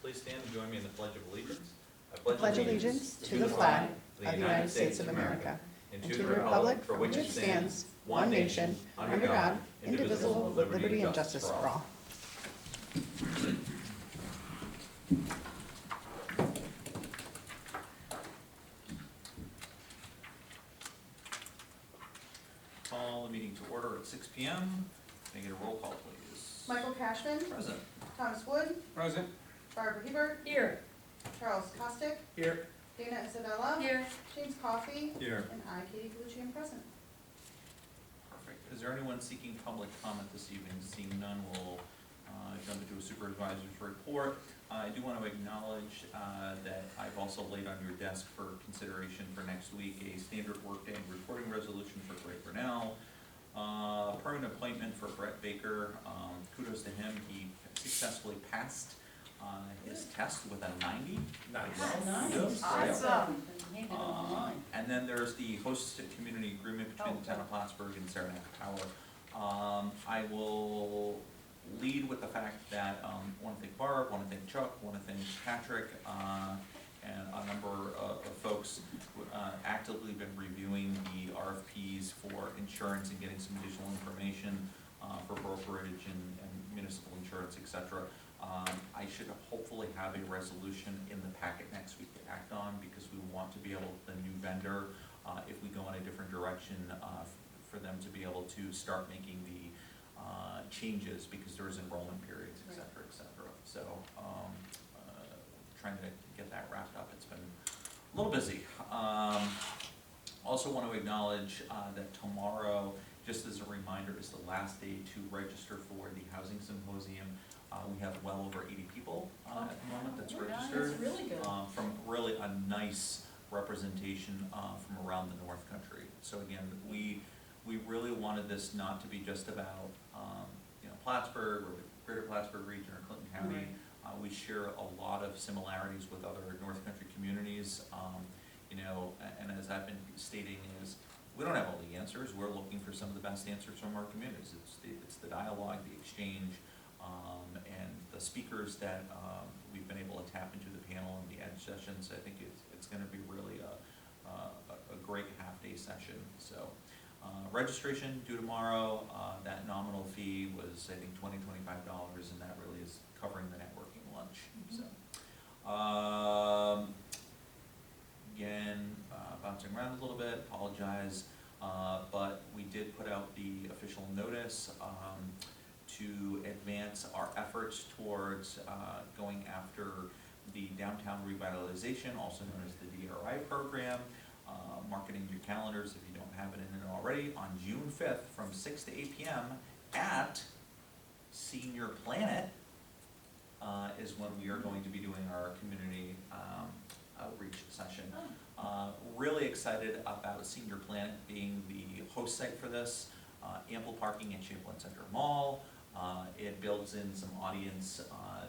Please stand and join me in the Pledge of Allegiance. I pledge allegiance to the flag of the United States of America and to the republic for which it stands, one nation, under God, indivisible, with liberty and justice for all. Call the meeting to order at 6 p.m. Can I get a roll call, please? Michael Cashman. Present. Thomas Wood. Present. Barbara Hebert. Here. Charles Costick. Here. Dana Isabella. Here. James Coffey. Here. And I, Katie Galucci, am present. Perfect. Is there anyone seeking public comment this evening? Seeing none, we'll jump into a supervisor's report. I do want to acknowledge that I've also laid on your desk for consideration for next week a standard workday reporting resolution for Greg Brunel. Permanent appointment for Brett Baker. Kudos to him. He successfully passed his test with a 90. Nice. Awesome. And then there's the host community agreement between the town of Plattsburgh and Saranac Power. I will lead with the fact that I want to thank Barb, want to thank Chuck, want to thank Patrick, and a number of folks who actively been reviewing the RFPs for insurance and getting some additional information for brokerage and municipal insurance, etc. I should hopefully have a resolution in the packet next week to act on, because we want to be able, the new vendor, if we go in a different direction, for them to be able to start making the changes, because there's enrollment periods, et cetera. So trying to get that wrapped up. It's been a little busy. Also want to acknowledge that tomorrow, just as a reminder, is the last day to register for the housing symposium. We have well over 80 people at the moment that's registered. That's really good. From really a nice representation from around the North Country. So again, we really wanted this not to be just about Plattsburgh or the greater Plattsburgh region or Clinton County. We share a lot of similarities with other North Country communities. And as I've been stating, is we don't have all the answers. We're looking for some of the best answers from our communities. It's the dialogue, the exchange, and the speakers that we've been able to tap into the panel and the edge sessions. I think it's going to be really a great half-day session. So registration due tomorrow. That nominal fee was, I think, $20–25, and that really is covering the networking lunch. So again, bouncing around a little bit, apologize, but we did put out the official notice to advance our efforts towards going after the downtown revitalization, also known as the DRI program. Marketing your calendars if you don't have it in it already. On June 5th from 6 to 8 p.m. at Senior Planet is when we are going to be doing our community outreach session. Really excited about Senior Planet being the host site for this. Ample parking at Champlain Center Mall. It builds in some audience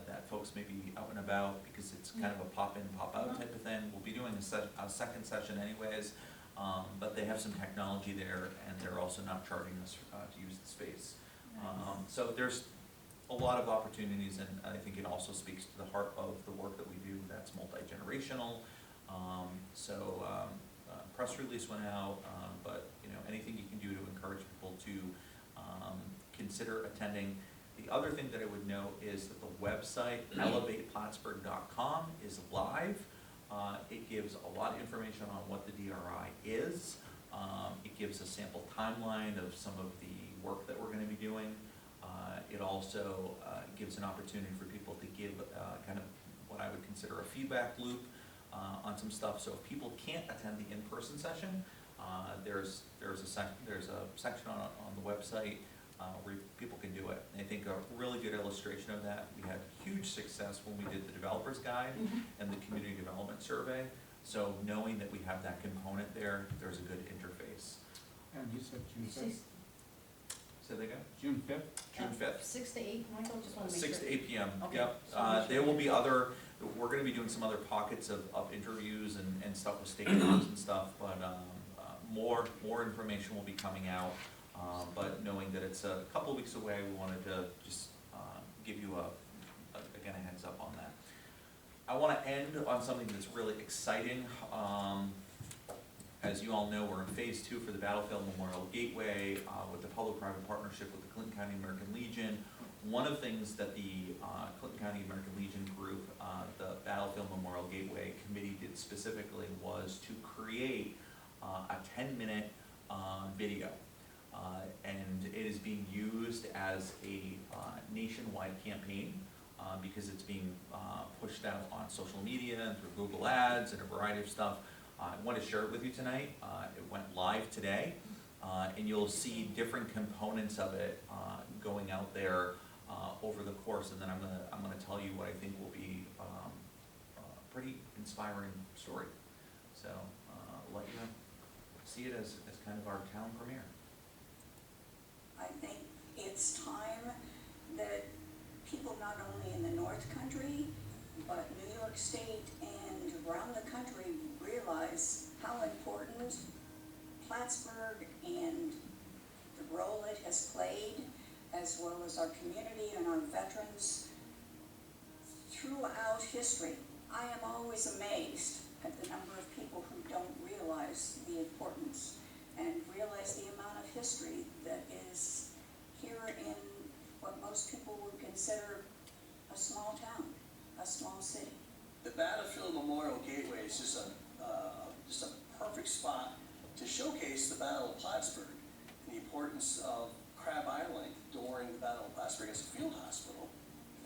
that folks may be out and about, because it's kind of a pop-in, pop-out type of thing. We'll be doing a second session anyways, but they have some technology there, and they're also not charging us to use the space. So there's a lot of opportunities, and I think it also speaks to the heart of the work that we do that's multi-generational. Press release went out, but anything you can do to encourage people to consider attending. The other thing that I would note is that the website elevateplattsburgh.com is live. It gives a lot of information on what the DRI is. It gives a sample timeline of some of the work that we're going to be doing. It also gives an opportunity for people to give kind of what I would consider a feedback loop on some stuff. So if people can't attend the in-person session, there's a section on the website where people can do it. And I think a really good illustration of that, we had huge success when we did the developer's guide and the community development survey. So knowing that we have that component there, there's a good interface. And you said June 5th? Say that again? June 5th? June 5th. 6 to 8, Michael, just want to make sure. 6 to 8 p.m. Okay. Yep. There will be we're going to be doing some other pockets of interviews and stuff with stakeholders and stuff, but more information will be coming out. But knowing that it's a couple of weeks away, we wanted to just give you a heads up on that. I want to end on something that's really exciting. As you all know, we're in phase 2 for the Battlefield Memorial Gateway with the public-private partnership with the Clinton County American Legion. One of the things that the Clinton County American Legion group, the Battlefield Memorial Gateway Committee did specifically was to create a 10-minute video. And it is being used as a nationwide campaign because it's being pushed out on social media and through Google Ads and a variety of stuff. I want to share it with you tonight. It went live today, and you'll see different components of it going out there over the course, and then I'm gonna tell you what I think will be a pretty inspiring story. So let you see it as kind of our town premiere. I think it's time that people not only in the North Country, but New York State and around the country realize how important Plattsburgh and the role it has played, as well as our community and our veterans throughout history. I am always amazed at the number of people who don't realize the importance and realize the amount of history that is here in what most people would consider a small town, a small city. The Battlefield Memorial Gateway is just a perfect spot to showcase the Battle of Plattsburgh and the importance of Crab Island during the Battle of Plattsburgh as a field hospital,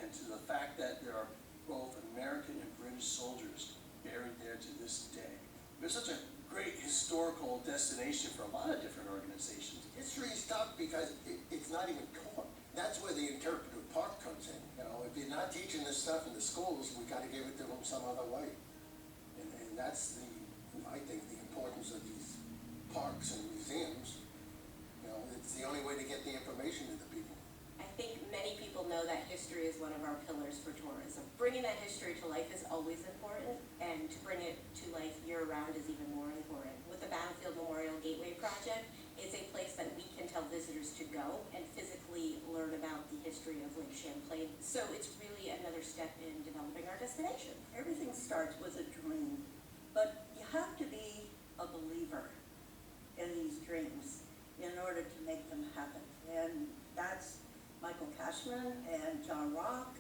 and to the fact that there are both American and British soldiers buried there to this day. There's such a great historical destination for a lot of different organizations. History is tough because it's not even taught. That's where the interpretive part comes in. You know, if you're not teaching this stuff in the schools, we got to give it to them some other way. And that's I think, the importance of these parks and museums. You know, it's the only way to get the information to the people. I think many people know that history is one of our pillars for tourism. Bringing that history to life is always important, and to bring it to life year-round is even more important. With the Battlefield Memorial Gateway Project, it's a place that we can tell visitors to go and physically learn about the history of Lake Champlain. So it's really another step in developing our destination. Everything starts with a dream, but you have to be a believer in these dreams in order to make them happen. And that's Michael Cashman and John Rock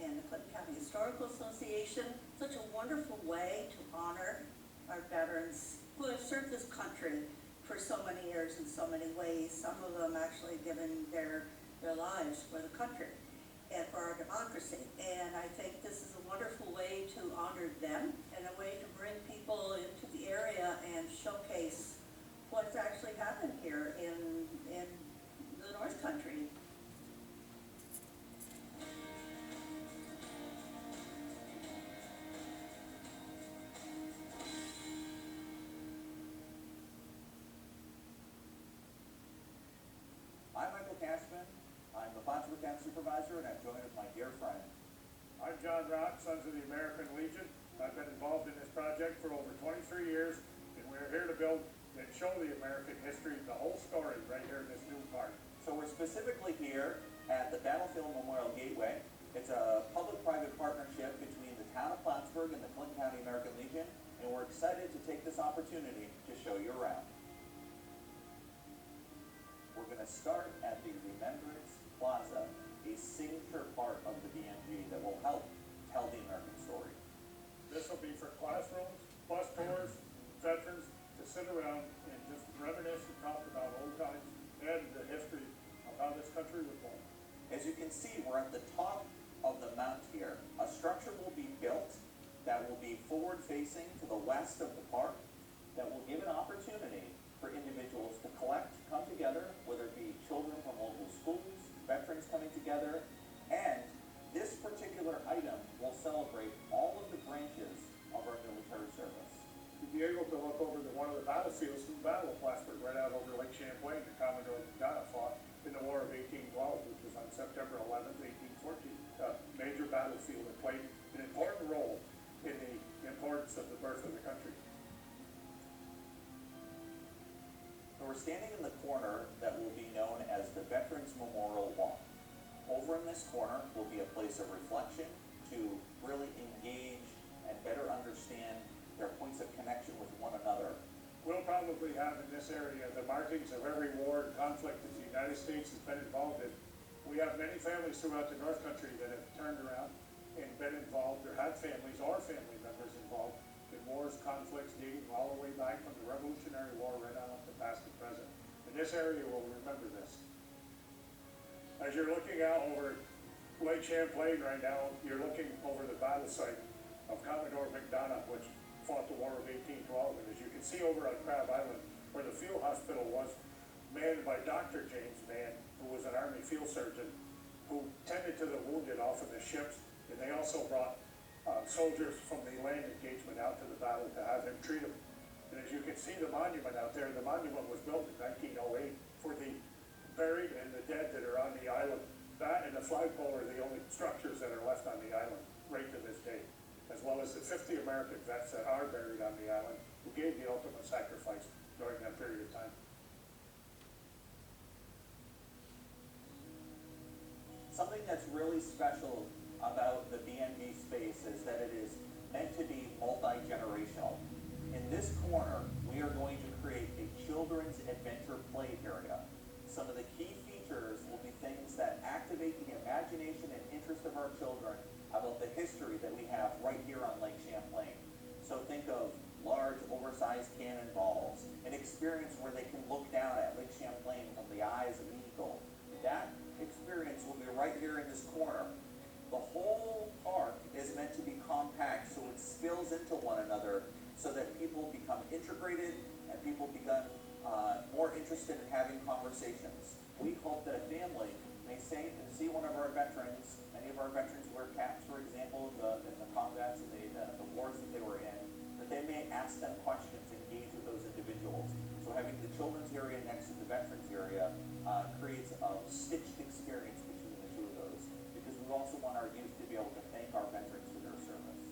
and the Clinton County Historical Association. Such a wonderful way to honor our veterans who have served this country for so many years in so many ways, some of them actually giving their lives for the country and for our democracy. And I think this is a wonderful way to honor them and a way to bring people into the area and showcase what's actually happened here in the North Country. I'm Michael Cashman. I'm the Plattsburgh Camp Supervisor, and I'm joined with my dear friend. I'm John Rock, Sons of the American Legion. I've been involved in this project for over 23 years, and we're here to build and show the American history, the whole story, right here in this new park. So we're specifically here at the Battlefield Memorial Gateway. It's a public-private partnership between the town of Plattsburgh and the Clinton County American Legion, and we're excited to take this opportunity to show you around. We're going to start at the Remembrance Plaza, a signature part of the BMG that will help tell the American story. This will be for classrooms, bus tours, veterans to sit around and just reminisce and talk about old times and the history of how this country was born. As you can see, we're at the top of the mount here. A structure will be built that will be forward-facing to the west of the park that will give an opportunity for individuals to collect, come together, whether it be children from local schools, veterans coming together, and this particular item will celebrate all of the branches of our military service. You'll be able to look over to one of the battlefields from the Battle of Plattsburgh, right out over Lake Champlain, that Commodore Gunn fought in the War of 1812, which was on September 11th, 1814. A major battlefield that played an important role in the importance of the birth of the country. So we're standing in the corner that will be known as the Veterans Memorial Walk. Over in this corner will be a place of reflection to really engage actually have in this area the markings of every war and conflict that the United States has been involved in. We have many families throughout the North Country that have turned around and been involved, or had families or family members involved in wars, conflicts dating all the way back from the Revolutionary War right on up to past and present. And this area will remember this. As you're looking out over Lake Champlain right now, you're looking over the battle site of Commodore McDonough, which fought the War of 1812. And as you can see over on Crab Island, where the field hospital was, manned by Dr. James Mann, who was an Army field surgeon, who tended to the wounded off of the ships, and they also brought soldiers from the land engagement out to the battle to have him treat them. And as you can see the monument out there, the monument was built in 1908 for the buried and the dead that are on the island. That and the flagpole are the only structures that are left on the island right to this day, as well as the 50 American vets that are buried on the island who gave the ultimate sacrifice during that period of time. Something that's really special about the BMG space is that it is meant to be multi-generational. In this corner, we are going to create a children's adventure play area. Some of the key features will be things that activate the imagination and interest of our children about the history that we have right here on Lake Champlain. So think of large, oversized cannonballs, an experience where they can look down at Lake Champlain from the eyes of an eagle. That experience will be right here in this corner. The whole park is meant to be compact so it spills into one another so that people become integrated and people become more interested in having conversations. We hope that a family may see one of our veterans. Many of our veterans wear caps, for example, in the combats and the wars that they were in, that they may ask them questions, engage with those individuals. So having the children's area next to the veterans area creates a stitched experience between the two of those, because we also want our youth to be able to thank our veterans for their service.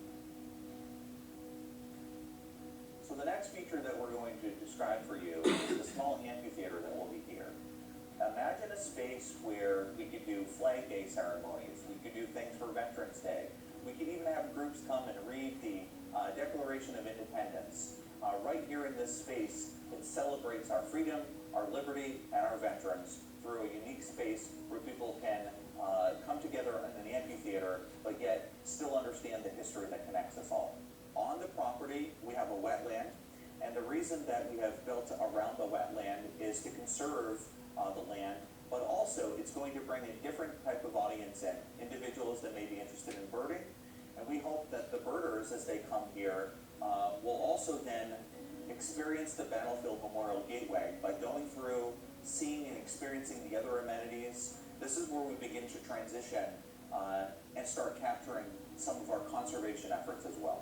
So the next feature that we're going to describe for you is the small amphitheater that will be here. Imagine a space where we could do Flag Day ceremonies, we could do things for Veterans Day, we could even have groups come and read the Declaration of Independence. Right here in this space, it celebrates our freedom, our liberty, and our veterans through a unique space where people can come together in an amphitheater, but yet still understand the history that connects us all. On the property, we have a wetland, and the reason that we have built around the wetland is to conserve the land, but also it's going to bring a different type of audience in, individuals that may be interested in birding, and we hope that the birders, as they come here, will also then experience the Battlefield Memorial Gateway by going through, seeing and experiencing the other amenities. This is where we begin to transition and start capturing some of our conservation efforts as well.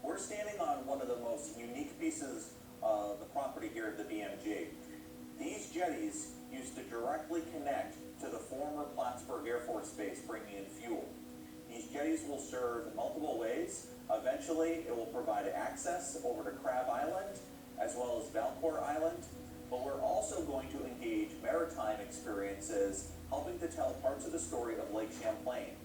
We're standing on one of the most unique pieces of the property here at the BMG. These jetties used to directly connect to the former Plattsburgh Air Force Base, bringing in fuel. These jetties will serve in multiple ways. Eventually, it will provide access over to Crab Island, as well as Valcourt Island, but we're also going to engage maritime experiences, helping to tell parts of the story of Lake Champlain.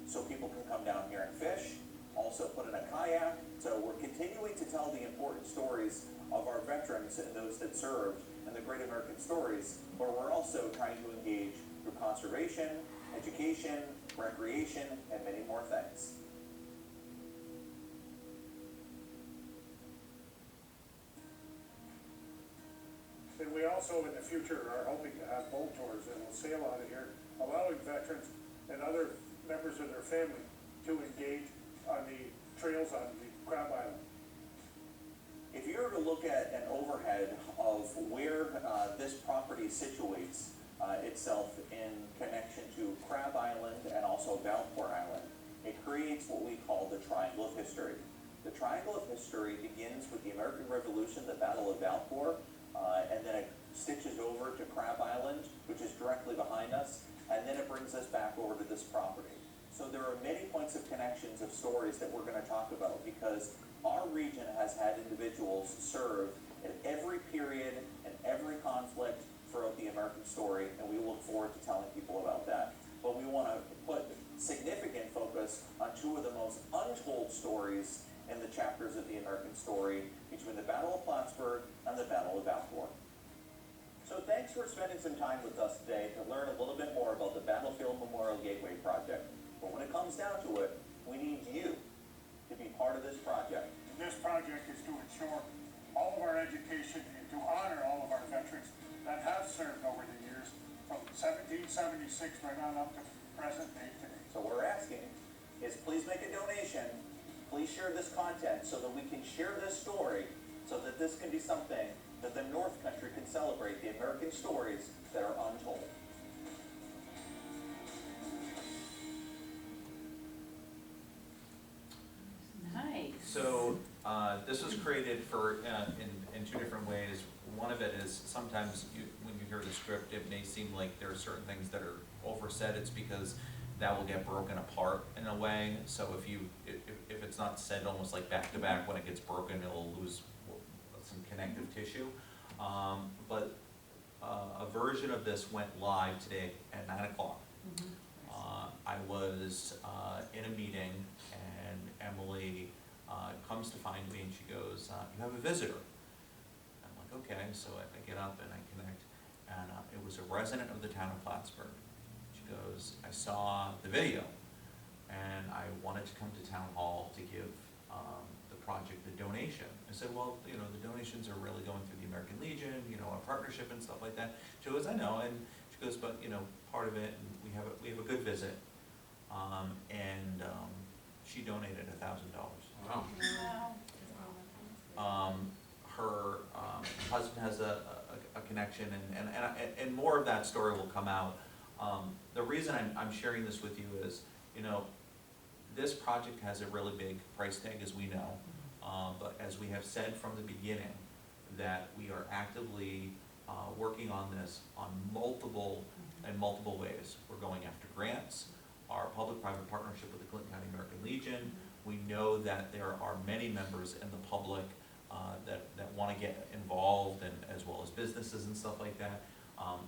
So people can come down here and fish, also put in a kayak. So we're continuing to tell the important stories of our veterans and those that served and the great American stories, but we're also trying to engage through conservation, education, recreation, and many more things. And we also in the future are hoping to have boat tours that will sail out of here, allowing veterans and other members of their family to engage on the trails on the Crab Island. If you were to look at an overhead of where this property situates itself in connection to Crab Island and also Valcourt Island, it creates what we call the Triangle of History. The Triangle of History begins with the American Revolution, the Battle of Valcourt, and then it stitches over to Crab Island, which is directly behind us, and then it brings us back over to this property. So there are many points of connections of stories that we're going to talk about, because our region has had individuals serve in every period and every conflict throughout the American story, and we look forward to telling people about that. But we want to put significant focus on two of the most untold stories in the chapters of the American story between the Battle of Plattsburgh and the Battle of Alcorn. So thanks for spending some time with us today to learn a little bit more about the Battlefield Memorial Gateway project. But when it comes down to it, we need you to be part of this project. This project is to ensure all of our education and to honor all of our veterans that have served over the years from 1776 right on up to present day today. So what we're asking is please make a donation, please share this content so that we can share this story, so that this can be something that the North Country can celebrate, the American stories that are untold. Nice. So, this was created for, in two different ways. One of it is sometimes when you hear the script, it may seem like there are certain things that are oversaid. It's because that will get broken apart in a way. So if it's not said almost like back to back, when it gets broken, it'll lose some connective tissue. But a version of this went live today at 9 o'clock. I was in a meeting, and Emily comes to find me and she goes, "You have a visitor." I'm like, "Okay." So I get up and I connect, and it was a resident of the town of Plattsburgh. She goes, "I saw the video, and I wanted to come to town hall to give the project a donation." I said, "Well, you know, the donations are really going through the American Legion, you know, a partnership and stuff like that." She goes, "I know," and she goes, "But, you know, part of it, and we have a good visit." She donated $1,000. Wow. Her husband has a connection, and more of that story will come out. The reason I'm sharing this with you is, you know, this project has a really big price tag, as we know, but as we have said from the beginning, that we are actively working on this in multiple ways. We're going after grants, our public-private partnership with the Clinton County American Legion. We know that there are many members in the public that want to get involved, and as well as businesses and stuff like that.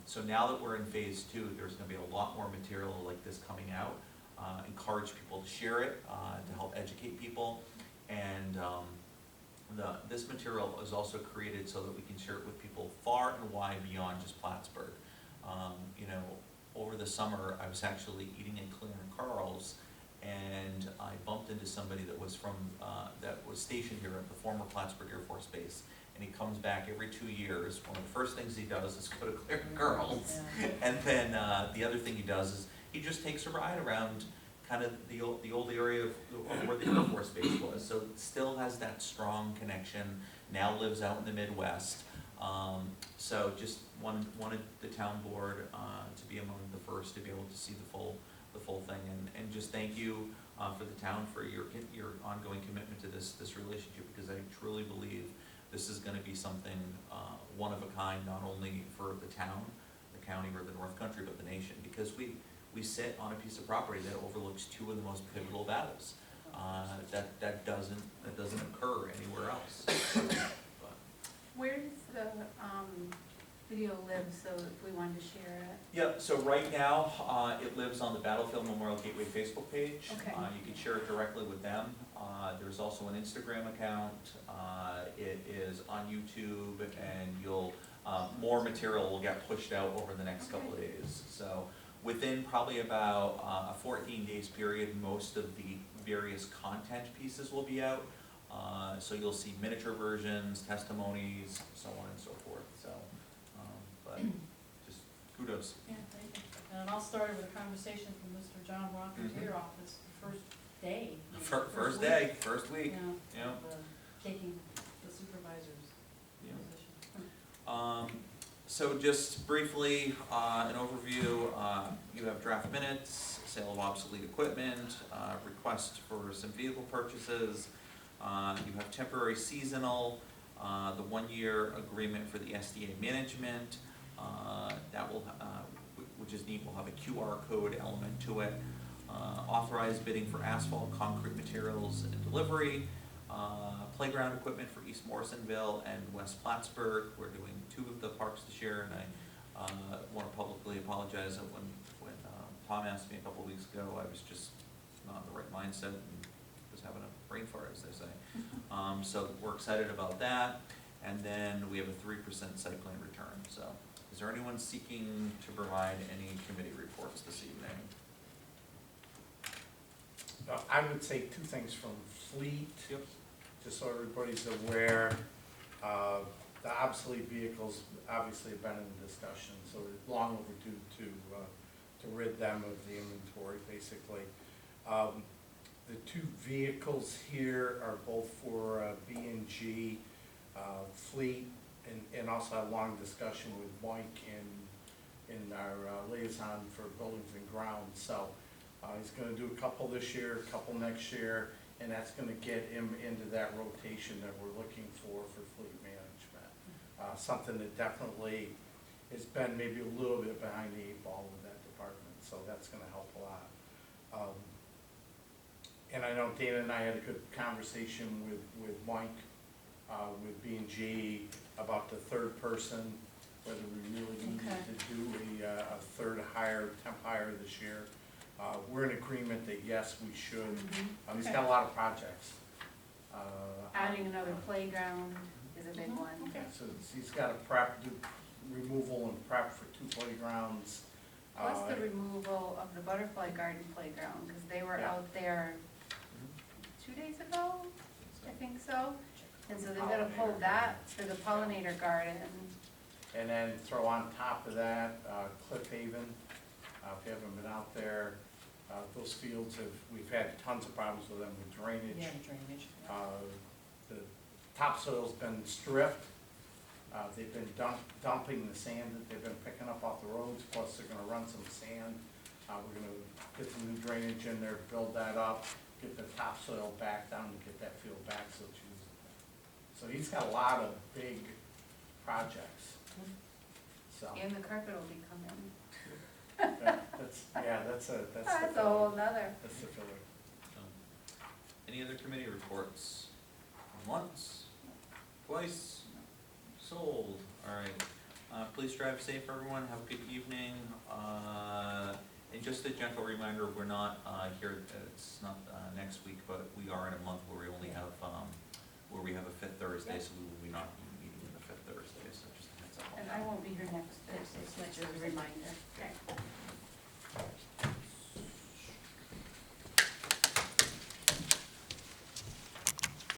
So now that we're in phase 2, there's going to be a lot more material like this coming out. Encourage people to share it, to help educate people. And this material is also created so that we can share it with people far and wide beyond just Plattsburgh. You know, over the summer, I was actually eating at Claire and Carl's, and I bumped into somebody that was stationed here at the former Plattsburgh Air Force Base. And he comes back every 2 years. One of the first things he does is go to Claire and Carl's. And then the other thing he does is he just takes a ride around kind of the old area of where the Air Force Base was. So it still has that strong connection, now lives out in the Midwest. So just wanted the town board to be among the first to be able to see the full thing, and just thank you for the town for your ongoing commitment to this relationship, because I truly believe this is going to be something one of a kind, not only for the town, the county, or the North Country, but the nation, because we sit on a piece of property that overlooks 2 of the most pivotal battles that doesn't occur anywhere else. But, Where does the video live, so if we wanted to share it? yeah, so right now, it lives on the Battlefield Memorial Gateway Facebook page. Okay. You can share it directly with them. There's also an Instagram account. It is on YouTube, and more material will get pushed out over the next couple of days. So within probably about a 14 days period, most of the various content pieces will be out. So you'll see miniature versions, testimonies, so on and so forth. So, but just kudos. Yeah, thank you. And it all started with a conversation from Mr. John Walker to your office, the first day. maybe, First week, day, first week. Yeah, Yeah. of, taking the supervisor's Yeah. position. So just briefly, an overview, you have draft minutes, sale of obsolete equipment, request for some vehicle purchases, you have temporary seasonal, the 1-year agreement for the SDA management, that will, which is neat, will have a QR code element to it, authorized bidding for asphalt, concrete materials and delivery, playground equipment for East Morrisonville and West Plattsburgh. We're doing 2 of the parks this year, and I want to publicly apologize that when Tom asked me a couple of weeks ago, I was just not in the right mindset, and was having a brain fart, as they say. So we're excited about that. And then we have a 3% site plan return. So is there anyone seeking to provide any committee reports this evening? I would say two things from Fleet. Yep. Just so everybody's aware, the obsolete vehicles obviously have been in discussion, so it's long overdue to rid them of the inventory, basically. The two vehicles here are both for B&G Fleet, and also had a long discussion with Mike in our liaison for buildings and grounds. So he's gonna do a couple this year, a couple next year, and that's gonna get him into that rotation that we're looking for fleet management. Something that definitely has been maybe a little bit behind the eight ball with that department, so that's gonna help a lot. And I know Dana and I had a good conversation with Mike, with B&G about the third person, whether we really needed to do a third hire, temp hire this year. We're in agreement that yes, we should. He's got a lot of projects. Adding another playground is a big one. Okay, so he's got to do removal and prep for 2 playgrounds. Plus the removal of the butterfly garden playground, because they were Yeah. out there 2 days ago, I think so. And so they've got to pull that for the pollinator garden. And then throw on top of that, Cliff Haven. If you haven't been out there, those fields we've had tons of problems with them with drainage. Yeah, drainage. The topsoil's been stripped. They've been dumping the sand that they've been picking up off the roads, plus they're gonna run some sand. We're gonna get some new drainage in there, build that up, get the topsoil back down, and get that field back so it's usable. So he's got a lot of big projects. So, And the carpet will be coming. that's That's a whole nother. That's the filler. Any other committee reports? Once, twice, sold. All right. Please drive safe, everyone. Have a good evening. And just a gentle reminder, we're not here. It's not next week, but we are in a month where we only have where we have a fifth Thursday, so we will be not meeting in the fifth Thursday. So just a heads up on And that. I won't be here next Thursday, so that's just a reminder. Okay.